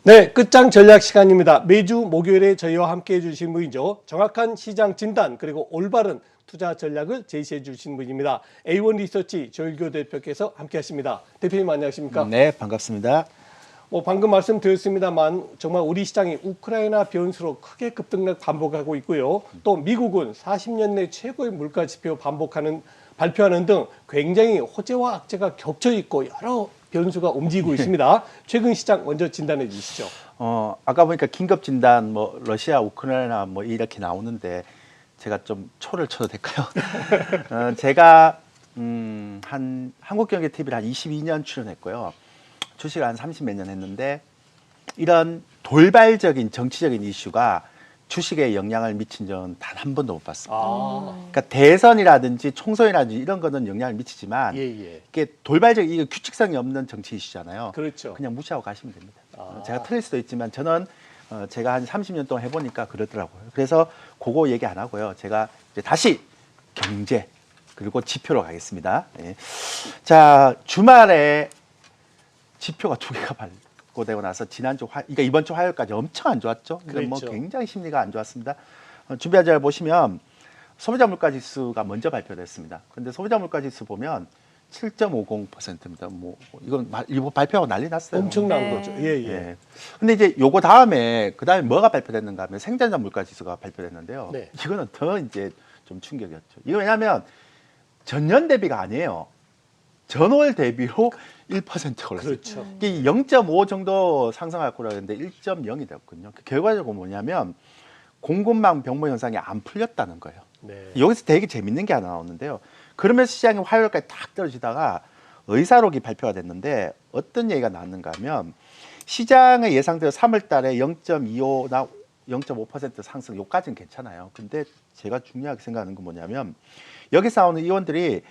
네, 끝장 전략 시간입니다. 매주 목요일에 저희와 함께 해주신 분이죠. 정확한 시장 진단 그리고 올바른 투자 전략을 제시해 주신 분입니다. A1 리서치 조일교 대표께서 함께 하십니다. 대표님 안녕하십니까? 네, 반갑습니다. 방금 말씀드렸습니다만 정말 우리 시장이 우크라이나 변수로 크게 급등락 반복하고 있고요. 또 미국은 40년 내 최고의 물가 지표 발표하는 등 굉장히 호재와 악재가 겹쳐 있고 여러 변수가 움직이고 있습니다. 최근 시장 먼저 진단해 주시죠. 아까 보니까 긴급 진단 뭐 러시아, 우크라이나 뭐 이렇게 나오는데 제가 좀 초를 쳐도 될까요? 제가 한 한국경제TV를 한 22년 출연했고요. 주식을 한 30몇 년 했는데 이런 돌발적인 정치적인 이슈가 주식에 영향을 미친 적은 단 한 번도 못 봤습니다. 그러니까 대선이라든지 총선이라든지 이런 거는 영향을 미치지만 이게 돌발적인 이게 규칙성이 없는 정치 이슈잖아요. 그렇죠. 그냥 무시하고 가시면 됩니다. 제가 틀릴 수도 있지만 저는 제가 한 30년 동안 해보니까 그러더라고요. 그래서 그거 얘기 안 하고요. 제가 이제 다시 경제 그리고 지표로 가겠습니다. 예. 자, 주말에 지표가 두 개가 발표되고 나서 그러니까 이번 주 화요일까지 엄청 안 좋았죠. 그러니까 뭐 굉장히 심리가 안 좋았습니다. 준비한 자를 보시면 소비자 물가 지수가 먼저 발표됐습니다. 그런데 소비자 물가 지수 보면 7.50%입니다. 뭐 이건 일부 발표하고 난리 났어요. 엄청난 거죠. 예. 근데 이제 요거 다음에 그다음에 뭐가 발표됐는가 하면 생산자 물가 지수가 발표됐는데요. 네. 이거는 더 이제 좀 충격이었죠. 이거 왜냐하면 전년 대비가 아니에요. 전월 대비로 1% 올랐어요. 그렇죠. 이게 0.5 정도 상승할 거라고 했는데 1.0이 됐거든요. 결과적으로 뭐냐면 공급망 병목 현상이 안 풀렸다는 거예요. 네. 여기서 되게 재밌는 게 하나 나오는데요. 그러면서 시장이 화요일까지 탁 떨어지다가 의사록이 발표가 됐는데 어떤 얘기가 나왔는가 하면 시장의 예상대로 3월 달에 0.25나 0.5% 상승 요까지는 괜찮아요. 근데 제가 중요하게 생각하는 건 뭐냐면 여기서 나오는 의원들이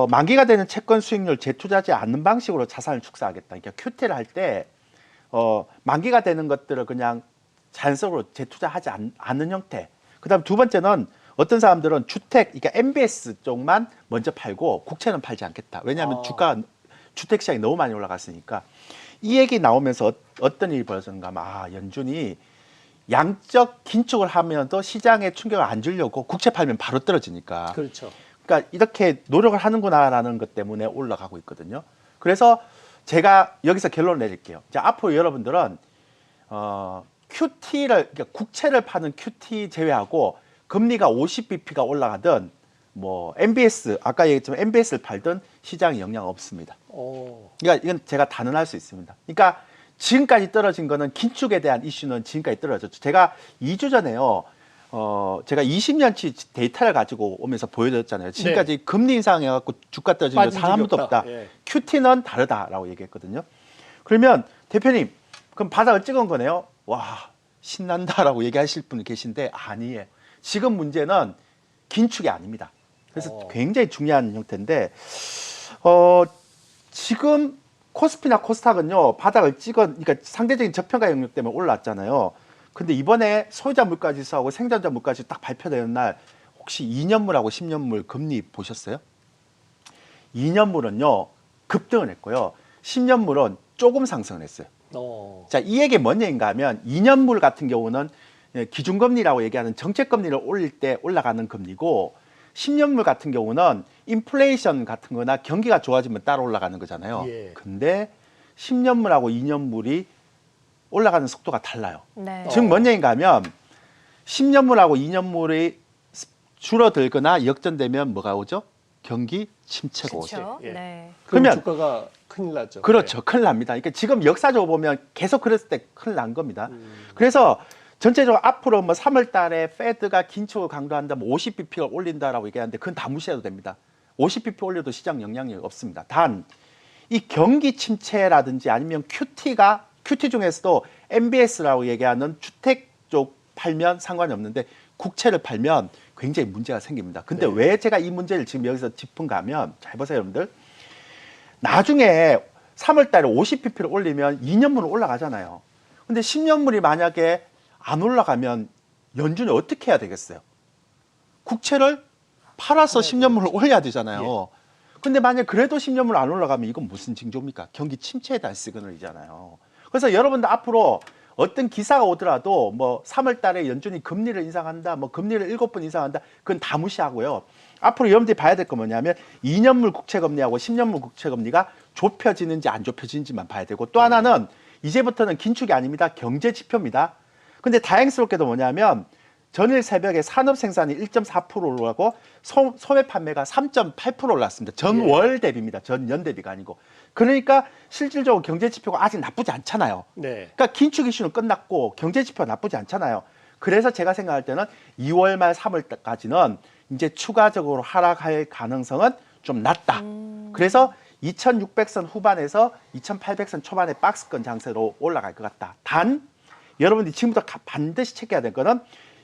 만기가 되는 채권 수익률 재투자하지 않는 방식으로 자산을 축소하겠다. 그러니까 QT를 할 때 만기가 되는 것들을 그냥 자연스럽으로 재투자하지 않는 형태. 그다음 두 번째는 어떤 사람들은 주택, 그러니까 MBS 쪽만 먼저 팔고 국채는 팔지 않겠다. 왜냐하면 주택 시장이 너무 많이 올라갔으니까. 이 얘기 나오면서 어떤 일이 벌어졌는가 하면 연준이 양적 긴축을 하면서 시장에 충격을 안 주려고 국채 팔면 바로 떨어지니까. 그렇죠. 그러니까 이렇게 노력을 하는구나라는 것 때문에 올라가고 있거든요. 그래서 제가 여기서 결론을 내릴게요. 자, 앞으로 여러분들은 그러니까 국채를 파는 QT 제외하고 금리가 50bp가 올라가든 뭐 MBS 아까 얘기했지만 MBS를 팔든 시장에 영향 없습니다. 그러니까 이건 제가 단언할 수 있습니다. 그러니까 지금까지 떨어진 거는 긴축에 대한 이슈는 지금까지 떨어졌죠. 제가 2주 전에요. 제가 20년치 데이터를 가지고 오면서 보여드렸잖아요. 지금까지 네. 금리 인상해갖고 주가 떨어진 거 단 한 번도 없다. 예. QT는 다르다라고 얘기했거든요. 그러면 대표님, 그럼 바닥을 찍은 거네요. 와, 신난다라고 얘기하실 분 계신데 아니에요. 지금 문제는 긴축이 아닙니다. 그래서 굉장히 중요한 형태인데 지금 코스피나 코스닥은요 바닥을 그러니까 상대적인 저평가 영역 때문에 올랐잖아요. 근데 이번에 소비자 물가 지수하고 생산자 물가 지수 딱 발표되는 날 혹시 2년물하고 10년물 금리 보셨어요? 2년물은요 급등을 했고요. 10년물은 조금 상승을 했어요. 자, 이 얘기 뭔 얘기인가 하면 2년물 같은 경우는 기준금리라고 얘기하는 정책금리를 올릴 때 올라가는 금리고 10년물 같은 경우는 인플레이션 같은 거나 경기가 좋아지면 따라 올라가는 거잖아요. 근데 10년물하고 2년물이 올라가는 속도가 달라요. 네. 즉 뭔 얘기인가 하면 10년물하고 2년물이 줄어들거나 역전되면 뭐가 오죠? 경기 침체가 오죠. 네. 그러면 주가가 큰일 나죠. 그렇죠. 네. 큰일 납니다. 그러니까 지금 역사적으로 보면 계속 그랬을 때 큰일 난 겁니다. 그래서 전체적으로 앞으로 뭐 3월 달에 페드가 긴축을 강조한다면 50bp를 올린다라고 얘기하는데 그건 다 무시해도 됩니다. 50bp 올려도 시장 영향력이 없습니다. 단 이 경기 침체라든지 아니면 QT 중에서도 MBS라고 얘기하는 주택 쪽 팔면 상관이 없는데 국채를 팔면 굉장히 문제가 생깁니다. 근데 네. 왜 제가 이 문제를 지금 여기서 짚은가 하면 잘 보세요, 여러분들. 나중에 3월 달에 50bp를 올리면 2년물은 올라가잖아요. 근데 10년물이 만약에 안 올라가면 연준이 어떻게 해야 되겠어요? 국채를 팔아서 10년물을 올려야 되잖아요. 근데 만약 그래도 10년물 안 올라가면 이건 무슨 징조입니까? 경기 침체에 대한 시그널이잖아요. 그래서 여러분들 앞으로 어떤 기사가 오더라도 뭐 3월 달에 연준이 금리를 인상한다, 뭐 금리를 7번 인상한다, 그건 다 무시하고요. 앞으로 여러분들이 봐야 될 건 뭐냐면 2년물 국채금리하고 10년물 국채금리가 좁혀지는지 안 좁혀지는지만 봐야 되고, 또 하나는 이제부터는 긴축이 아닙니다. 경제 지표입니다. 근데 다행스럽게도 뭐냐면 전일 새벽에 산업 생산이 1.4% 올라가고 소매 판매가 3.8% 올랐습니다. 전월 대비입니다. 전년 대비가 아니고. 그러니까 실질적으로 경제 지표가 아직 나쁘지 않잖아요. 네. 그러니까 긴축 이슈는 끝났고 경제 지표가 나쁘지 않잖아요. 그래서 제가 생각할 때는 2월 말 3월까지는 이제 추가적으로 하락할 가능성은 좀 낮다. 그래서 2600선 후반에서 2800선 초반에 박스권 장세로 올라갈 것 같다. 단 여러분들이 지금부터 반드시 체크해야 될 거는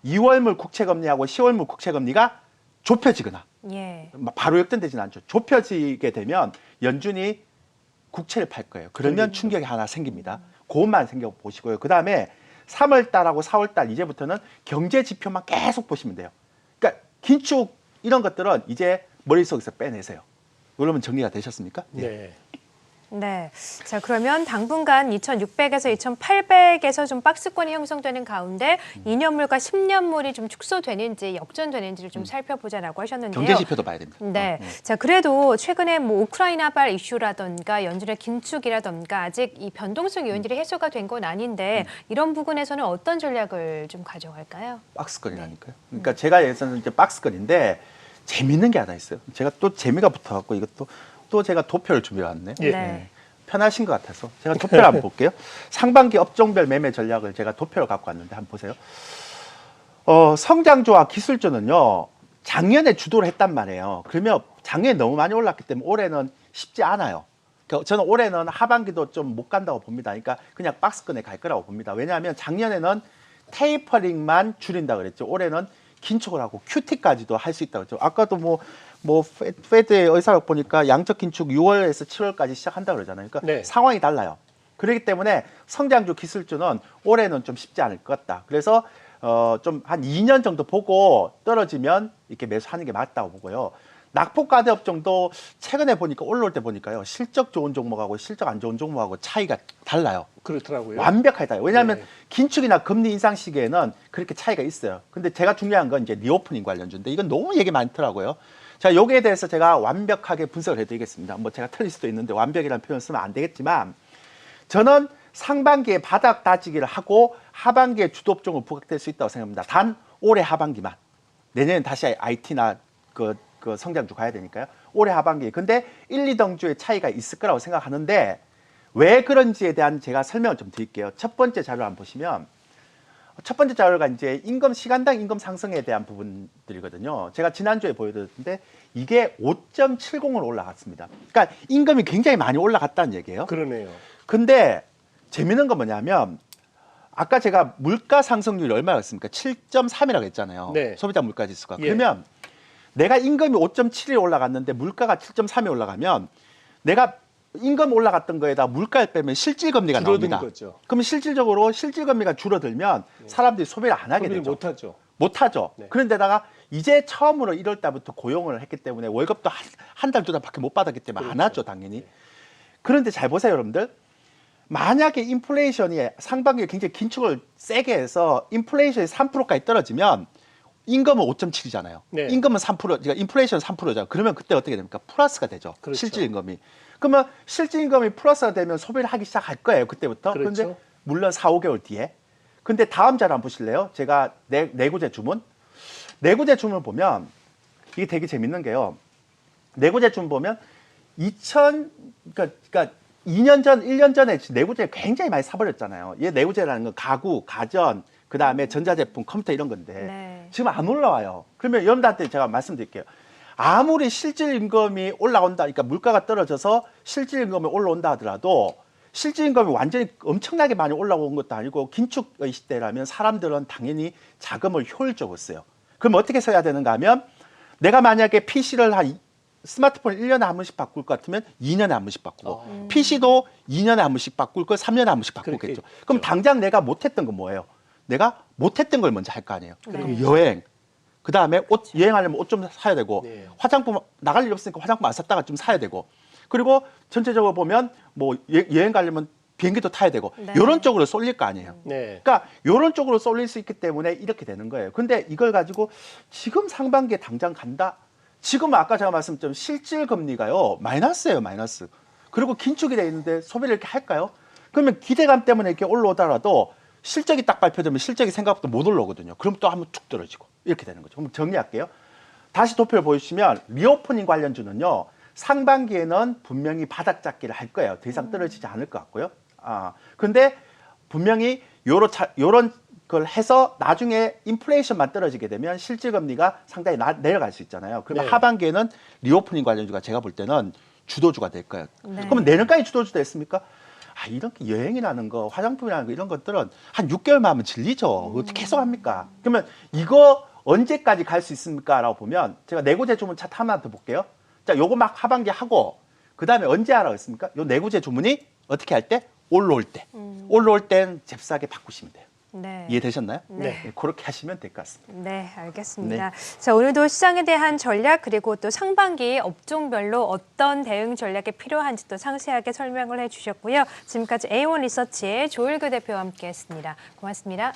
2월물 국채금리하고 10월물 국채금리가 좁혀지거나 예. 바로 역전되지는 않죠. 좁혀지게 되면 연준이 국채를 팔 거예요. 그러면 충격이 하나 생깁니다. 그것만 생각보시고요. 그다음에 3월 달하고 4월 달 이제부터는 경제 지표만 계속 보시면 돼요. 그러니까 긴축 이런 것들은 이제 머릿속에서 빼내세요. 그러면 정리가 되셨습니까? 네. 네. 자, 그러면 당분간 2,600에서 2,800에서 좀 박스권이 형성되는 가운데 2년물과 10년물이 좀 축소되는지 역전되는지를 좀 살펴보자라고 하셨는데요. 경제 지표도 봐야 됩니다. 네. 자, 그래도 최근에 뭐 우크라이나발 이슈라던가 연준의 긴축이라던가 아직 이 변동성 요인들이 해소가 된 건 아닌데 이런 부분에서는 어떤 전략을 좀 가져갈까요? 박스권이라니까요. 그러니까 제가 예전에 이제 박스권인데 재밌는 게 하나 있어요. 제가 또 재미가 붙어갖고 이것도 또 제가 도표를 준비해왔네요. 예. 네. 편하신 것 같아서 제가 도표를 한번 볼게요. 상반기 업종별 매매 전략을 제가 도표를 갖고 왔는데 한번 보세요. 성장주와 기술주는요 작년에 주도를 했단 말이에요. 그러면 작년에 너무 많이 올랐기 때문에 올해는 쉽지 않아요. 그러니까 저는 올해는 하반기도 좀 못 간다고 봅니다. 그러니까 그냥 박스권에 갈 거라고 봅니다. 왜냐하면 작년에는 테이퍼링만 줄인다 그랬죠. 올해는 긴축을 하고 큐티까지도 할 수 있다고 했죠. 아까도 뭐 페드의 의사록 보니까 양적 긴축 6월에서 7월까지 시작한다 그러잖아요. 그러니까 네. 상황이 달라요. 그렇기 때문에 성장주 기술주는 올해는 좀 쉽지 않을 것 같다. 그래서 좀 한 2년 정도 보고 떨어지면 이렇게 매수하는 게 맞다고 보고요. 낙폭과대 업종도 최근에 보니까 올라올 때 보니까요. 실적 좋은 종목하고 실적 안 좋은 종목하고 차이가 달라요. 그렇더라고요. 완벽하게 달라요. 왜냐하면 네. 긴축이나 금리 인상 시기에는 그렇게 차이가 있어요. 근데 제가 중요한 건 이제 리오프닝 관련주인데 이건 너무 얘기 많더라고요. 자, 여기에 대해서 제가 완벽하게 분석을 해드리겠습니다. 뭐 제가 틀릴 수도 있는데 완벽이라는 표현 쓰면 안 되겠지만 저는 상반기에 바닥 다지기를 하고 하반기에 주도업종을 부각될 수 있다고 생각합니다. 단 올해 하반기만. 내년엔 다시 IT나 그 성장주 가야 되니까요. 올해 하반기. 근데 1, 2등주의 차이가 있을 거라고 생각하는데 왜 그런지에 대한 제가 설명을 좀 드릴게요. 첫 번째 자료 한번 보시면 첫 번째 자료가 이제 시간당 임금 상승에 대한 부분들이거든요. 제가 지난주에 보여드렸는데 이게 5.70으로 올라갔습니다. 그러니까 임금이 굉장히 많이 올라갔다는 얘기예요. 그러네요. 근데 재밌는 건 뭐냐면 아까 제가 물가 상승률이 얼마였습니까? 7.3이라고 했잖아요. 네. 소비자 물가 지수가. 예. 그러면 내가 임금이 5.7이 올라갔는데 물가가 7.3이 올라가면 내가 임금 올라갔던 거에다 물가를 빼면 실질금리가 줄어든 나옵니다. 거죠. 그럼 실질적으로 실질금리가 줄어들면 사람들이 소비를 안 하게 소비를 되죠. 못하죠. 못하죠. 네. 그런데다가 이제 처음으로 1월 달부터 고용을 했기 때문에 월급도 한 달, 두 달밖에 못 받았기 때문에 안 그렇죠. 하죠, 당연히. 그런데 잘 보세요, 여러분들. 만약에 인플레이션이 상반기에 굉장히 긴축을 세게 해서 인플레이션이 3%까지 떨어지면 임금은 5.7이잖아요. 네. 임금은 3%, 그러니까 인플레이션 3%잖아요. 그러면 그때 어떻게 됩니까? 플러스가 되죠. 그렇죠. 실질 임금이. 그러면 실질 임금이 플러스가 되면 소비를 하기 시작할 거예요. 그때부터. 그렇죠. 그런데 물론 4, 5개월 뒤에. 근데 다음 자료 한번 보실래요? 제가 내구재 주문. 내구재 주문을 보면 이게 되게 재밌는 게요. 내구재 주문 보면 그러니까 2년 전, 1년 전에 내구재 굉장히 많이 사버렸잖아요. 얘 내구재라는 건 가구, 가전, 그 다음에 전자제품, 컴퓨터 이런 건데 네. 지금 안 올라와요. 그러면 여러분들한테 제가 말씀드릴게요. 아무리 실질 임금이 올라온다, 그러니까 물가가 떨어져서 실질 임금이 올라온다 하더라도 실질 임금이 완전히 엄청나게 많이 올라온 것도 아니고 긴축의 시대라면 사람들은 당연히 자금을 효율적으로 써요. 그럼 어떻게 써야 되는가 하면 내가 만약에 PC를 스마트폰을 1년에 한 번씩 바꿀 것 같으면 2년에 한 번씩 바꾸고 PC도 2년에 한 번씩 바꿀 거 3년에 한 번씩 바꾸겠죠. 그럼 당장 내가 못했던 건 뭐예요? 내가 못했던 걸 먼저 할 거 아니에요. 네. 그럼 여행, 그 다음에 옷, 여행하려면 옷 좀 사야 되고 네. 화장품 나갈 일 없으니까 화장품 안 샀다가 좀 사야 되고 그리고 전체적으로 보면 뭐 여행 가려면 비행기도 타야 되고 네. 이런 쪽으로 쏠릴 거 아니에요. 네. 그러니까 이런 쪽으로 쏠릴 수 있기 때문에 이렇게 되는 거예요. 근데 이걸 가지고 지금 상반기에 당장 간다? 지금 아까 제가 말씀드린 실질 금리가요. 마이너스예요, 마이너스. 그리고 긴축이 돼 있는데 소비를 이렇게 할까요? 그러면 기대감 때문에 이렇게 올라오더라도 실적이 딱 발표되면 실적이 생각보다 못 올라오거든요. 그럼 또 한번 툭 떨어지고 이렇게 되는 거죠. 그럼 정리할게요. 다시 도표를 보여주시면 리오프닝 관련주는요. 상반기에는 분명히 바닥 잡기를 할 거예요. 더 이상 떨어지지 않을 것 같고요. 근데 분명히 요런 걸 해서 나중에 인플레이션만 떨어지게 되면 실질금리가 상당히 내려갈 수 있잖아요. 그러면 네. 하반기에는 리오프닝 관련주가 제가 볼 때는 주도주가 될 거예요. 네. 그러면 내년까지 주도주 됐습니까? 이렇게 여행이라는 거, 화장품이라는 거 이런 것들은 한 6개월만 하면 질리죠. 어떻게 계속 합니까? 그러면 이거 언제까지 갈 수 있습니까? 라고 보면 제가 내구재 주문 차트 하나 더 볼게요. 자, 요거 막 하반기 하고 그다음에 언제 하라고 했습니까? 요 내구재 주문이 어떻게 할 때? 올라올 때. 올라올 땐 잽싸게 바꾸시면 돼요. 네. 이해되셨나요? 네. 그렇게 하시면 될 것 같습니다. 네, 알겠습니다. 자, 오늘도 시장에 대한 전략 그리고 또 상반기 업종별로 어떤 대응 전략이 필요한지 또 상세하게 설명을 해주셨고요. 지금까지 A1 리서치의 조일교 대표와 함께했습니다. 고맙습니다.